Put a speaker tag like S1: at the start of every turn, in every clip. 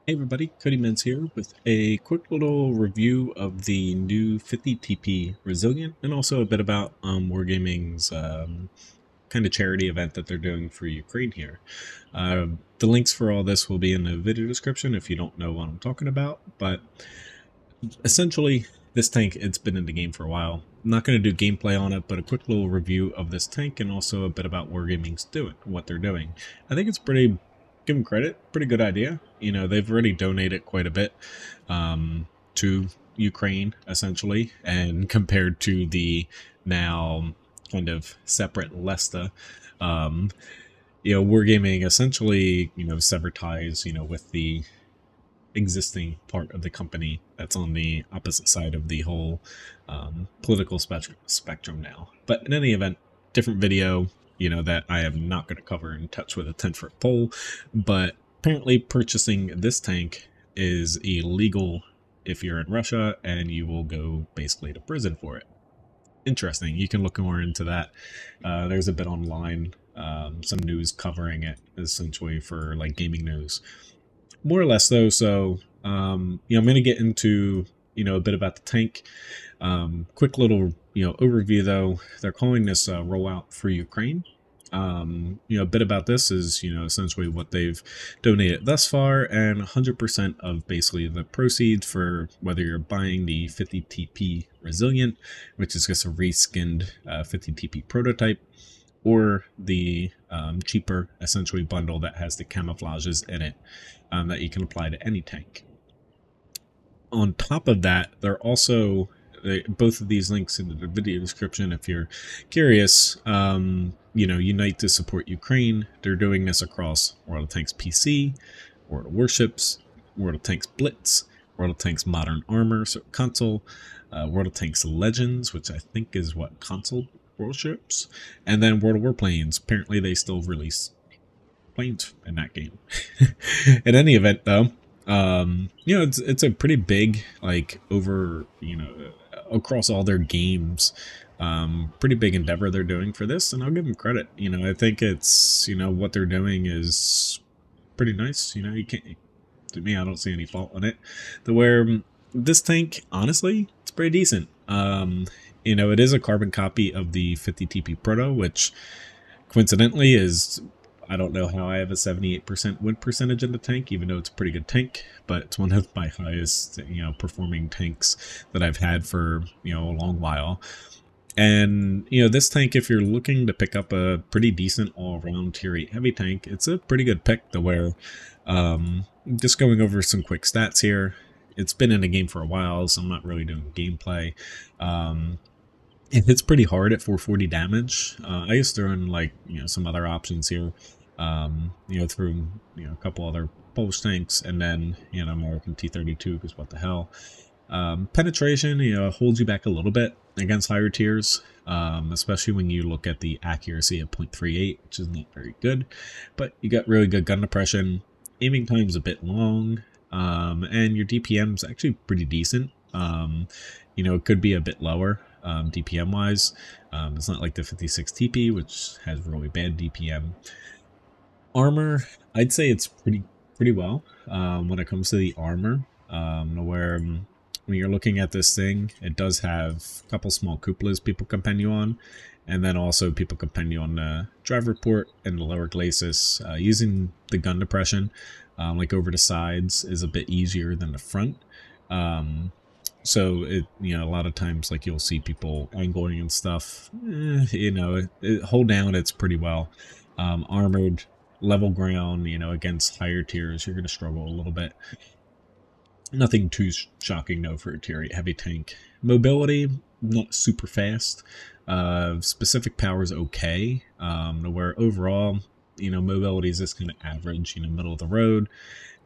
S1: Hey everybody, Cody Menz here with a quick little review of the new 50 TP Resilient and also a bit about Wargaming's kind of charity event that they're doing for Ukraine here. The links for all this will be in the video description if you don't know what I'm talking about, but essentially this tank, it's been in the game for a while. I'm not going to do gameplay on it, but a quick little review of this tank and also a bit about Wargaming's what they're doing. I think it's pretty, give them credit, pretty good idea. You know, they've already donated quite a bit to Ukraine, essentially, and compared to the now kind of separate Lesta, Wargaming essentially, severed ties, with the existing part of the company that's on the opposite side of the whole political spectrum now. But in any event, different video, that I am not going to cover and touch with a 10-foot pole, but apparently purchasing this tank is illegal if you're in Russia, and you will go basically to prison for it. Interesting. You can look more into that. There's a bit online, some news covering it, essentially for like gaming news. More or less though, so I'm going to get into a bit about the tank. Quick little overview though. They're calling this rollout for Ukraine. A bit about this is essentially what they've donated thus far, and 100% of basically the proceeds for whether you're buying the 50 TP Resilient, which is just a reskinned 50 TP prototype, or the cheaper essentially bundle that has the camouflages in it that you can apply to any tank. On top of that, they're also both of these links in the video description if you're curious. Unite to support Ukraine. They're doing this across World of Tanks PC, World of Warships, World of Tanks Blitz, World of Tanks Modern Armor, so console, World of Tanks Legends, which I think is what console Warships, and then World of Warplanes. Apparently they still release planes in that game. In any event though, it's a pretty big, like, over, across all their games, pretty big endeavor they're doing for this, and I'll give them credit. I think it's, what they're doing is pretty nice. You can't, to me, I don't see any fault in it. This tank, honestly, it's pretty decent. It is a carbon copy of the 50 TP Proto, which coincidentally is, I don't know how I have a 78% win percentage in the tank, even though it's a pretty good tank, but it's one of my highest, performing tanks that I've had for, a long while. And, this tank, if you're looking to pick up a pretty decent all-around tier 8 heavy tank, it's a pretty good pick to where, just going over some quick stats here. It's been in the game for a while, so I'm not really doing gameplay. It hits pretty hard at 440 damage. I used to run, like, some other options here, through, a couple other Polish tanks, and then, American T-32, because what the hell. Penetration, holds you back a little bit against higher tiers, especially when you look at the accuracy of 0.38, which is not very good, but you got really good gun depression. Aiming time's a bit long, and your DPM's actually pretty decent. It could be a bit lower, DPM wise. It's not like the 56 TP, which has really bad DPM. Armor, I'd say it's pretty well when it comes to the armor, where when you're looking at this thing, it does have a couple small cupolas people can pen you on, and then also people can pen you on the driver port and the lower glacis. Using the gun depression, like over the sides, is a bit easier than the front. So it, a lot of times, like, you'll see people angling and stuff. Hold down, it's pretty well. Armored, level ground, against higher tiers, you're going to struggle a little bit. Nothing too shocking, though, for a tier 8 heavy tank. Mobility, not super fast. Specific power is okay. Where overall, mobility is just kind of average, middle of the road.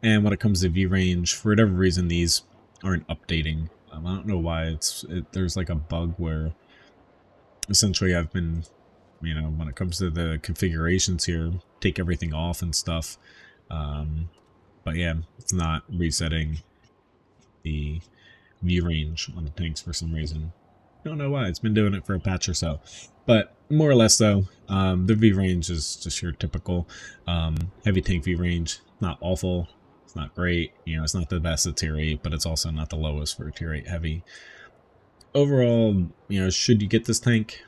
S1: And when it comes to V range, for whatever reason, these aren't updating. I don't know why. There's like a bug where essentially I've been, when it comes to the configurations here, take everything off and stuff. But yeah, it's not resetting the view range on the tanks for some reason. Don't know why. It's been doing it for a patch or so. But more or less though, the V range is just your typical heavy tank V range. Not awful. It's not great. You know, it's not the best at tier 8, but it's also not the lowest for tier 8 heavy. Overall, you know, should you get this tank?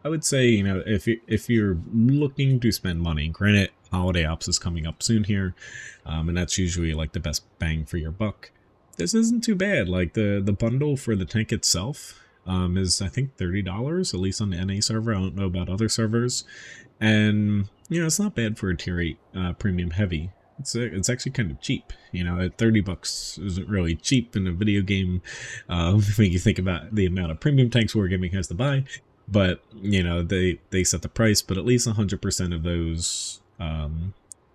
S1: I would say, you know, if you're looking to spend money, granted, Holiday Ops is coming up soon here, and that's usually like the best bang for your buck. This isn't too bad. Like the bundle for the tank itself is, I think, $30, at least on the NA server. I don't know about other servers, and you know, it's not bad for a tier 8 premium heavy. It's actually kind of cheap. You know, at 30 bucks isn't really cheap in a video game when you think about the amount of premium tanks Wargaming has to buy. But, you know, they set the price, but at least 100% of those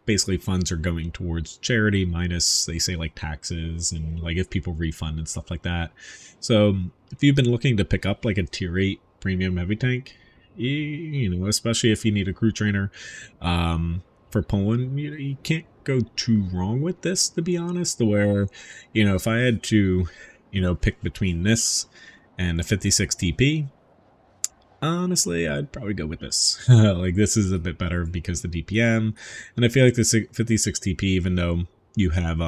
S1: basically funds are going towards charity, minus, they say, like taxes and like if people refund and stuff like that. So if you've been looking to pick up like a tier 8 premium heavy tank, you know, especially if you need a crew trainer for Poland, you can't go too wrong with this, to be honest. Where, you know, if I had to, you know, pick between this and the 56 TP, honestly, I'd probably go with this. Like, this is a bit better because the DPM, and I feel like the 56 TP, even though you have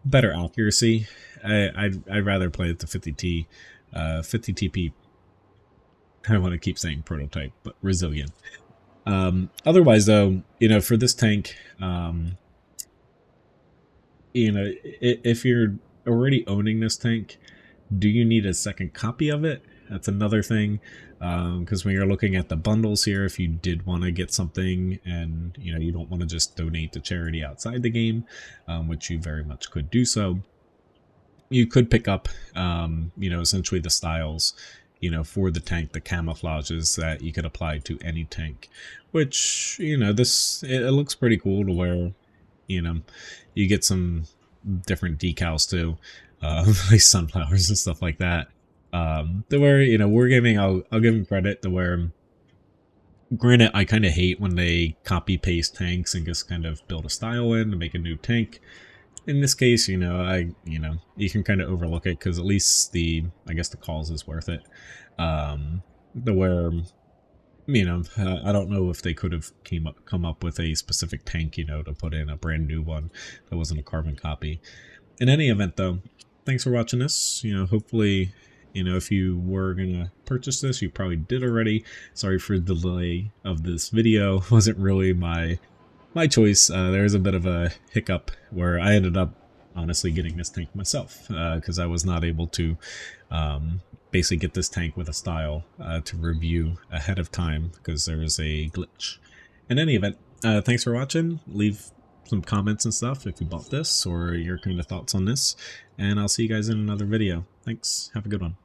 S1: better accuracy, I'd rather play with the 50 TP. I want to keep saying prototype, but resilient. Otherwise, though, you know, for this tank, you know, if you're already owning this tank, do you need a second copy of it? That's another thing, because when you're looking at the bundles here, if you did want to get something and, you know, you don't want to just donate to charity outside the game, which you very much could do so, you could pick up, you know, essentially the styles, you know, for the tank, the camouflages that you could apply to any tank, which, you know, it looks pretty cool to where, you know, you get some different decals too, like sunflowers and stuff like that. To where, you know, Wargaming, I'll give them credit to where, granted, I kind of hate when they copy paste tanks and just kind of build a style in to make a new tank. In this case, you know, you can kind of overlook it because at least I guess the cause is worth it. To where, you know, I don't know if they could have come up with a specific tank, you know, to put in a brand new one that wasn't a carbon copy. In any event, though, thanks for watching this. You know, hopefully, you know, if you were gonna purchase this, you probably did already. Sorry for the delay of this video. It wasn't really my choice. There was a bit of a hiccup where I ended up honestly getting this tank myself because I was not able to basically get this tank with a style to review ahead of time because there was a glitch. In any event, thanks for watching. Leave some comments and stuff if you bought this or your kind of thoughts on this, and I'll see you guys in another video. Thanks. Have a good one.